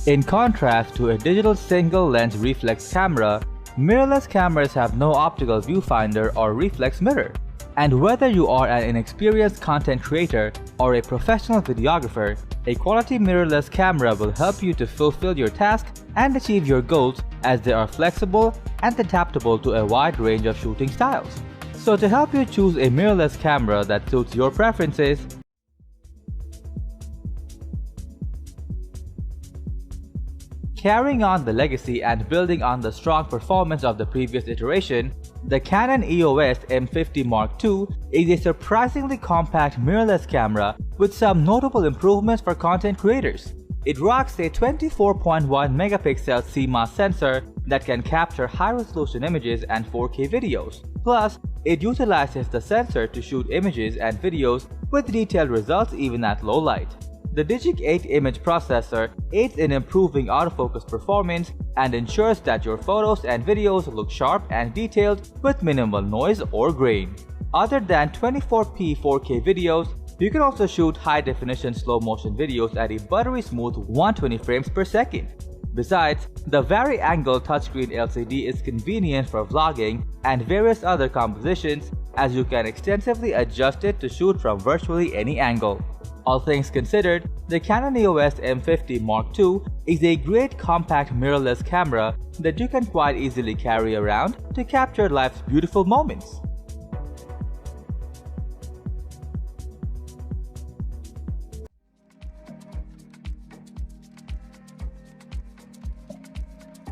In contrast to a digital single-lens reflex camera, mirrorless cameras have no optical viewfinder or reflex mirror. And whether you are an inexperienced content creator or a professional videographer, a quality mirrorless camera will help you to fulfill your task and achieve your goals, as they are flexible and adaptable to a wide range of shooting styles. So to help you choose a mirrorless camera that suits your preferences, carrying on the legacy and building on the strong performance of the previous iteration, the Canon EOS M50 Mark II is a surprisingly compact mirrorless camera with some notable improvements for content creators. It rocks a 24.1 megapixel CMOS sensor that can capture high-resolution images and 4K videos. Plus, it utilizes the sensor to shoot images and videos with detailed results even at low light. The Digic 8 image processor aids in improving autofocus performance and ensures that your photos and videos look sharp and detailed with minimal noise or grain. Other than 24p 4K videos, you can also shoot high-definition slow-motion videos at a buttery smooth 120 frames per second. Besides, the vari-angle touchscreen LCD is convenient for vlogging and various other compositions, as you can extensively adjust it to shoot from virtually any angle. All things considered, the Canon EOS M50 Mark II is a great compact mirrorless camera that you can quite easily carry around to capture life's beautiful moments.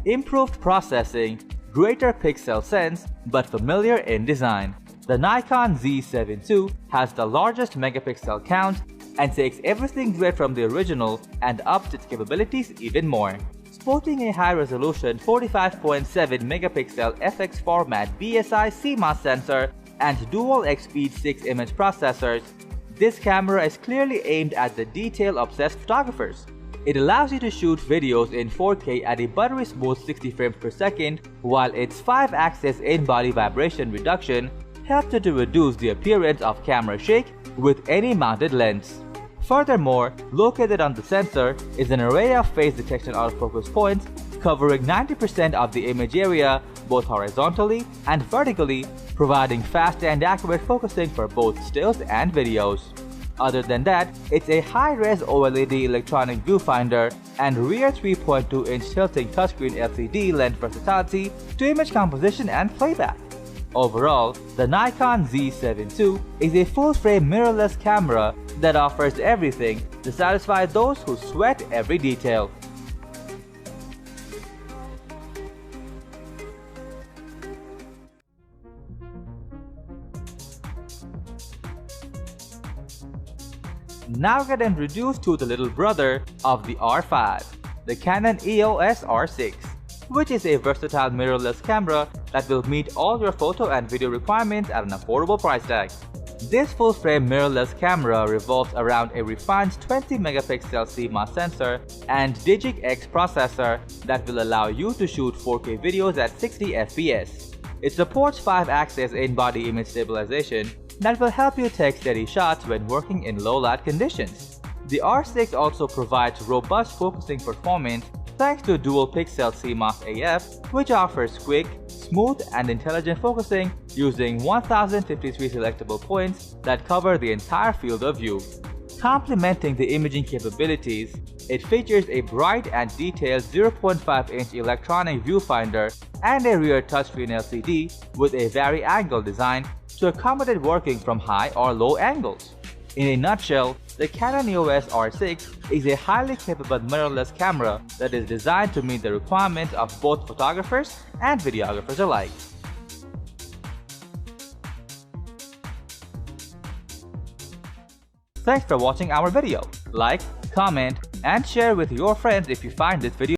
Improved processing, greater pixel sense, but familiar in design. The Nikon Z7 II has the largest megapixel count and takes everything great from the original and ups its capabilities even more. Sporting a high-resolution 45.7 megapixel FX format BSI CMOS sensor and dual X-Speed 6 image processors, this camera is clearly aimed at the detail-obsessed photographers. It allows you to shoot videos in 4K at a buttery smooth 60 frames per second, while its 5-axis in-body vibration reduction helps you to reduce the appearance of camera shake with any mounted lens. Furthermore, located on the sensor is an array of phase detection autofocus points covering 90% of the image area both horizontally and vertically, providing fast and accurate focusing for both stills and videos. Other than that, it's a high-res OLED electronic viewfinder and rear 3.2-inch tilting touchscreen LCD lend versatility to image composition and playback. Overall, the Nikon Z7 II is a full-frame mirrorless camera that offers everything to satisfy those who sweat every detail. Now get introduced to the little brother of the R5, the Canon EOS R6, which is a versatile mirrorless camera that will meet all your photo and video requirements at an affordable price tag. This full-frame mirrorless camera revolves around a refined 20 megapixel CMOS sensor and Digic X processor that will allow you to shoot 4K videos at 60 FPS. It supports 5-axis in-body image stabilization that will help you take steady shots when working in low-light conditions. The R6 also provides robust focusing performance thanks to dual pixel CMOS AF, which offers quick, smooth and intelligent focusing using 1053 selectable points that cover the entire field of view. Complementing the imaging capabilities, it features a bright and detailed 0.5-inch electronic viewfinder and a rear touchscreen LCD with a vari-angle design to accommodate working from high or low angles. In a nutshell, the Canon EOS R6 is a highly capable mirrorless camera that is designed to meet the requirements of both photographers and videographers alike. Thanks for watching our video. Like, comment, and share with your friends if you find this video